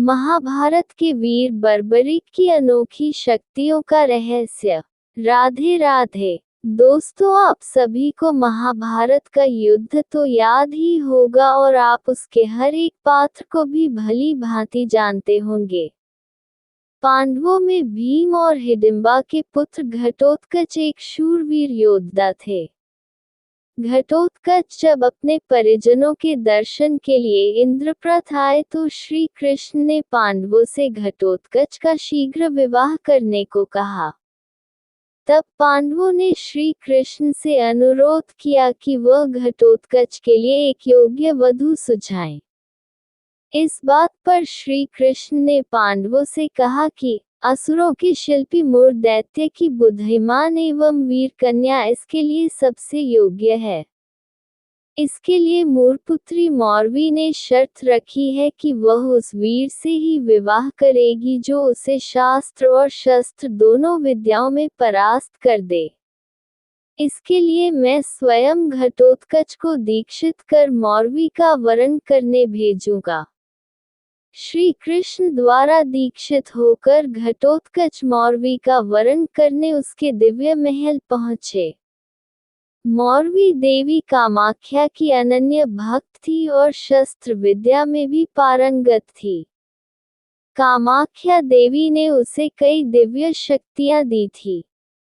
महाभारत के वीर बर्बरीक की अनोखी शक्तियों का रहस्य। राधे राधे दोस्तों, आप सभी को महाभारत का युद्ध तो याद ही होगा और आप उसके हर एक पात्र को भी भली भांति जानते होंगे। पांडवों में भीम और हिडिंबा के पुत्र घटोत्कच एक शूरवीर योद्धा थे। घटोत्कच जब अपने परिजनों के दर्शन के लिए इंद्रप्रस्थ आए तो श्री कृष्ण ने पांडवों से घटोत्कच का शीघ्र विवाह करने को कहा। तब पांडवों ने श्री कृष्ण से अनुरोध किया कि वह घटोत्कच के लिए एक योग्य वधू सुझाएं। इस बात पर श्री कृष्ण ने पांडवों से कहा कि असुरों के शिल्पी मोर दैत्य की बुद्धिमान एवं वीर कन्या इसके लिए सबसे योग्य है। इसके लिए मोरपुत्री मौरवी ने शर्त रखी है कि वह उस वीर से ही विवाह करेगी जो उसे शास्त्र और शस्त्र दोनों विद्याओं में परास्त कर दे। इसके लिए मैं स्वयं घटोत्कच को दीक्षित कर मौरवी का वरण करने भेजूंगा। श्री कृष्ण द्वारा दीक्षित होकर घटोत्कच मौरवी का वरण करने उसके दिव्य महल पहुँचे। मौरवी देवी कामाख्या की अनन्य भक्त थी और शस्त्र विद्या में भी पारंगत थी। कामाख्या देवी ने उसे कई दिव्य शक्तियां दी थी।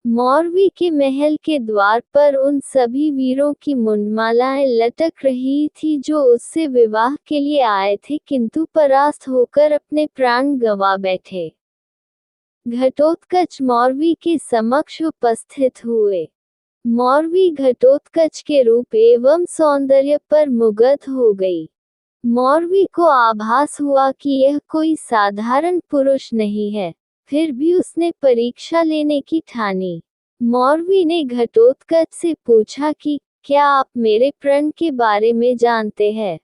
मौरवी के महल के द्वार पर उन सभी वीरों की मुंडमालाएं लटक रही थी जो उससे विवाह के लिए आए थे किंतु परास्त होकर अपने प्राण गंवा बैठे। घटोत्कच मौरवी के समक्ष उपस्थित हुए। मौरवी घटोत्कच के रूप एवं सौंदर्य पर मुग्ध हो गई। मौरवी को आभास हुआ कि यह कोई साधारण पुरुष नहीं है, फिर भी उसने परीक्षा लेने की ठानी। मौरवी ने घटोत्कच से पूछा कि क्या आप मेरे प्रण के बारे में जानते हैं?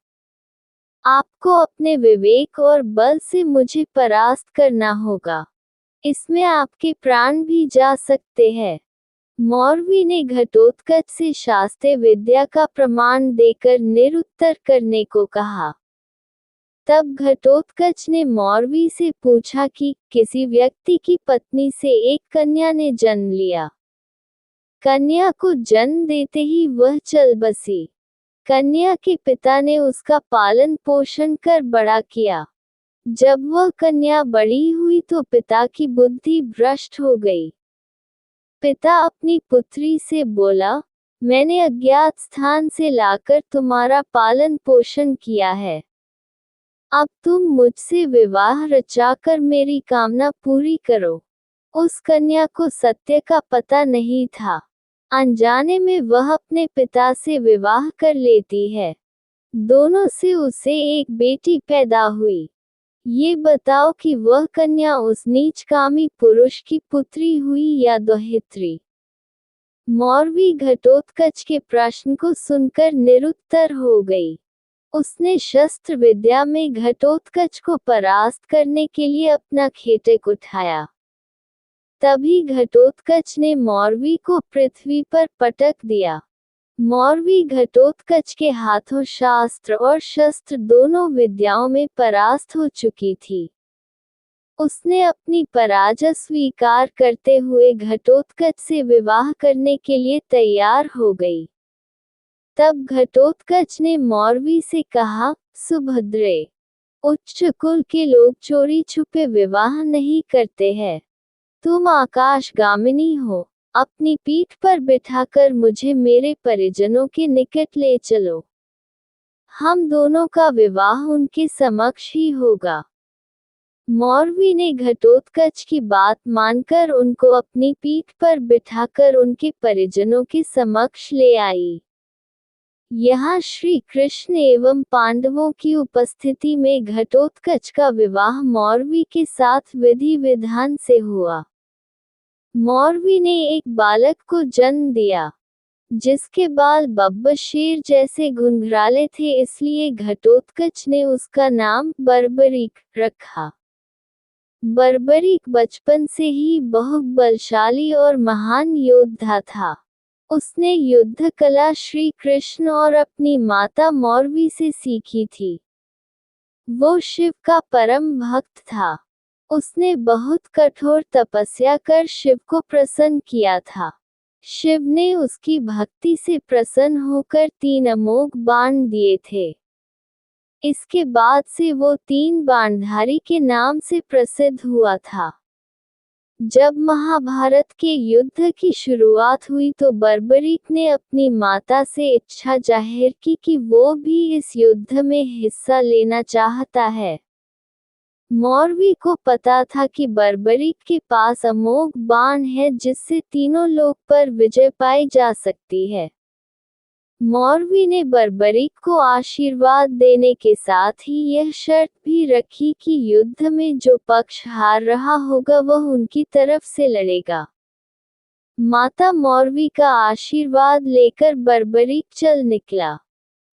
आपको अपने विवेक और बल से मुझे परास्त करना होगा। इसमें आपके प्राण भी जा सकते हैं। मौरवी ने घटोत्कच से शास्त्र विद्या का प्रमाण देकर निरुत्तर करने को कहा। तब घटोत्कच ने मौरवी से पूछा कि किसी व्यक्ति की पत्नी से एक कन्या ने जन्म लिया। कन्या को जन्म देते ही वह चल बसी। कन्या के पिता ने उसका पालन पोषण कर बड़ा किया। जब वह कन्या बड़ी हुई तो पिता की बुद्धि भ्रष्ट हो गई। पिता अपनी पुत्री से बोला, मैंने अज्ञात स्थान से लाकर तुम्हारा पालन पोषण किया है। अब तुम मुझसे विवाह रचाकर मेरी कामना पूरी करो। उस कन्या को सत्य का पता नहीं था। अनजाने में वह अपने पिता से विवाह कर लेती है। दोनों से उसे एक बेटी पैदा हुई। ये बताओ कि वह कन्या उस नीचकामी पुरुष की पुत्री हुई या दोहित्री? मौरवी घटोत्कच के प्रश्न को सुनकर निरुत्तर हो गई। उसने शस्त्र विद्या में घटोत्कच को परास्त करने के लिए अपना खेटक उठाया। तभी घटोत्कच ने मौरवी को पृथ्वी पर पटक दिया। मौरवी घटोत्कच के हाथों शास्त्र और शस्त्र दोनों विद्याओं में परास्त हो चुकी थी। उसने अपनी पराजय स्वीकार करते हुए घटोत्कच से विवाह करने के लिए तैयार हो गई। तब घटोत्कच ने मौरवी से कहा, सुभद्रे, उच्च कुल के लोग चोरी छुपे विवाह नहीं करते हैं। तुम आकाशगामिनी हो, अपनी पीठ पर बिठाकर मुझे मेरे परिजनों के निकट ले चलो। हम दोनों का विवाह उनके समक्ष ही होगा। मौरवी ने घटोत्कच की बात मानकर उनको अपनी पीठ पर बिठाकर उनके परिजनों के समक्ष ले आई। यहाँ श्री कृष्ण एवं पांडवों की उपस्थिति में घटोत्कच का विवाह मौरवी के साथ विधि विधान से हुआ। मौरवी ने एक बालक को जन्म दिया, जिसके बाल बब्बर शेर जैसे घुंघराले थे, इसलिए घटोत्कच ने उसका नाम बर्बरीक रखा। बर्बरीक बचपन से ही बहुत बलशाली और महान योद्धा था। उसने युद्ध कला श्री कृष्ण और अपनी माता मौरवी से सीखी थी। वो शिव का परम भक्त था। उसने बहुत कठोर तपस्या कर शिव को प्रसन्न किया था। शिव ने उसकी भक्ति से प्रसन्न होकर 3 अमोघ बाण दिए थे। इसके बाद से वो 3 बाणधारी के नाम से प्रसिद्ध हुआ था। जब महाभारत के युद्ध की शुरुआत हुई तो बर्बरीक ने अपनी माता से इच्छा जाहिर की कि वो भी इस युद्ध में हिस्सा लेना चाहता है। मौरवी को पता था कि बर्बरीक के पास अमोघ बाण है जिससे तीनों लोक पर विजय पाई जा सकती है। मौरवी ने बर्बरीक को आशीर्वाद देने के साथ ही यह शर्त भी रखी कि युद्ध में जो पक्ष हार रहा होगा वह उनकी तरफ से लड़ेगा। माता मौरवी का आशीर्वाद लेकर बर्बरीक चल निकला।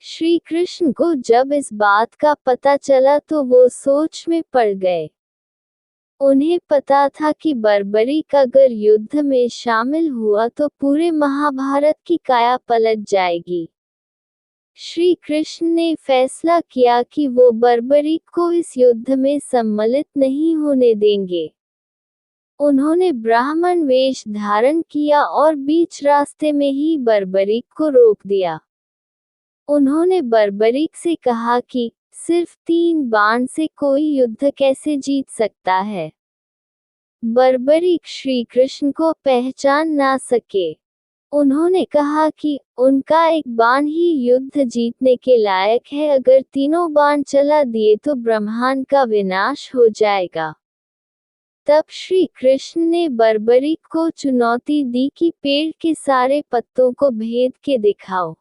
श्री कृष्ण को जब इस बात का पता चला तो वो सोच में पड़ गए। उन्हें पता था कि बर्बरीक अगर युद्ध में शामिल हुआ तो पूरे महाभारत की काया पलट जाएगी। श्री कृष्ण ने फैसला किया कि वो बर्बरीक को इस युद्ध में सम्मिलित नहीं होने देंगे। उन्होंने ब्राह्मण वेश धारण किया और बीच रास्ते में ही बर्बरीक को रोक दिया। उन्होंने बर्बरीक से कहा कि सिर्फ 3 बाण से कोई युद्ध कैसे जीत सकता है। बर्बरीक श्री कृष्ण को पहचान ना सके। उन्होंने कहा कि उनका एक बाण ही युद्ध जीतने के लायक है, अगर तीनों बाण चला दिए तो ब्रह्मांड का विनाश हो जाएगा। तब श्री कृष्ण ने बर्बरीक को चुनौती दी कि पेड़ के सारे पत्तों को भेद के दिखाओ।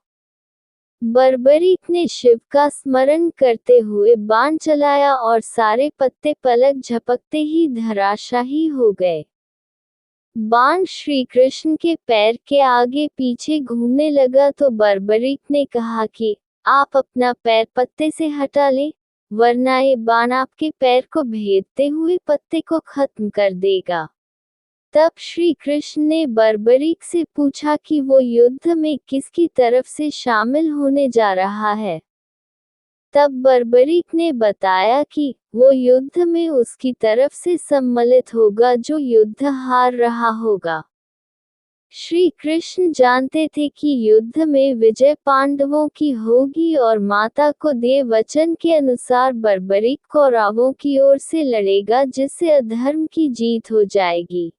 बर्बरीक ने शिव का स्मरण करते हुए बाण चलाया और सारे पत्ते पलक झपकते ही धराशायी हो गए। बाण श्री कृष्ण के पैर के आगे पीछे घूमने लगा तो बर्बरीक ने कहा कि आप अपना पैर पत्ते से हटा लें, वरना ये बाण आपके पैर को भेदते हुए पत्ते को खत्म कर देगा। तब श्री कृष्ण ने बर्बरीक से पूछा कि वो युद्ध में किसकी तरफ से शामिल होने जा रहा है। तब बर्बरीक ने बताया कि वो युद्ध में उसकी तरफ से सम्मिलित होगा जो युद्ध हार रहा होगा। श्री कृष्ण जानते थे कि युद्ध में विजय पांडवों की होगी और माता को दिए वचन के अनुसार बर्बरीक कौरवों की ओर से लड़ेगा, जिससे अधर्म की जीत हो जाएगी।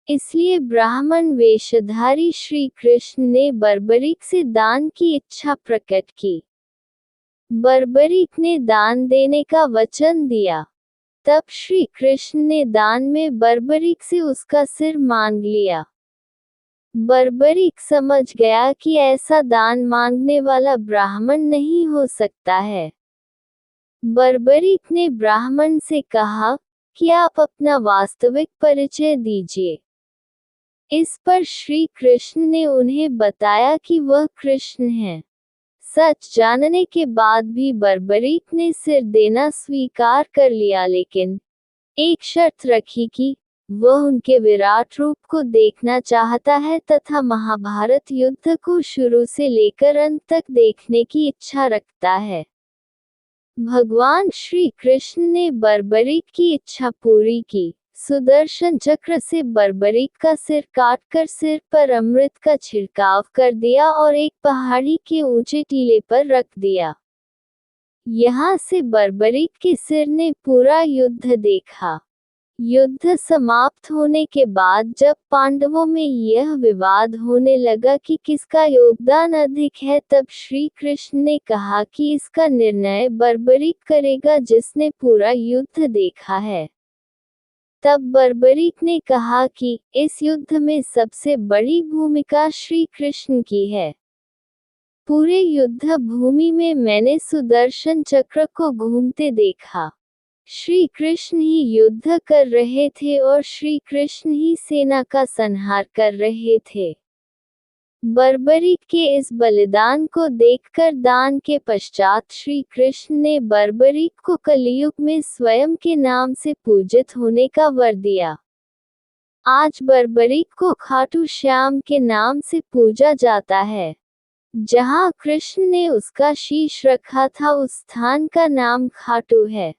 इसलिए ब्राह्मण वेशधारी श्री कृष्ण ने बर्बरीक से दान की इच्छा प्रकट की। बर्बरीक ने दान देने का वचन दिया। तब श्री कृष्ण ने दान में बर्बरीक से उसका सिर मांग लिया। बर्बरीक समझ गया कि ऐसा दान मांगने वाला ब्राह्मण नहीं हो सकता है। बर्बरीक ने ब्राह्मण से कहा कि आप अपना वास्तविक परिचय दीजिए। इस पर श्री कृष्ण ने उन्हें बताया कि वह कृष्ण हैं। सच जानने के बाद भी बर्बरीक ने सिर देना स्वीकार कर लिया, लेकिन एक शर्त रखी कि वह उनके विराट रूप को देखना चाहता है तथा महाभारत युद्ध को शुरू से लेकर अंत तक देखने की इच्छा रखता है। भगवान श्री कृष्ण ने बर्बरीक की इच्छा पूरी की। सुदर्शन चक्र से बर्बरीक का सिर काटकर सिर पर अमृत का छिड़काव कर दिया और एक पहाड़ी के ऊंचे टीले पर रख दिया। यहाँ से बर्बरीक के सिर ने पूरा युद्ध देखा। युद्ध समाप्त होने के बाद जब पांडवों में यह विवाद होने लगा कि किसका योगदान अधिक है, तब श्री कृष्ण ने कहा कि इसका निर्णय बर्बरीक करेगा जिसने पूरा युद्ध देखा है। तब बर्बरीक ने कहा कि इस युद्ध में सबसे बड़ी भूमिका श्री कृष्ण की है। पूरे युद्ध भूमि में मैंने सुदर्शन चक्र को घूमते देखा। श्री कृष्ण ही युद्ध कर रहे थे और श्री कृष्ण ही सेना का संहार कर रहे थे। बर्बरीक के इस बलिदान को देखकर दान के पश्चात श्री कृष्ण ने बर्बरीक को कलियुग में स्वयं के नाम से पूजित होने का वर दिया। आज बर्बरीक को खाटू श्याम के नाम से पूजा जाता है। जहाँ कृष्ण ने उसका शीश रखा था उस स्थान का नाम खाटू है।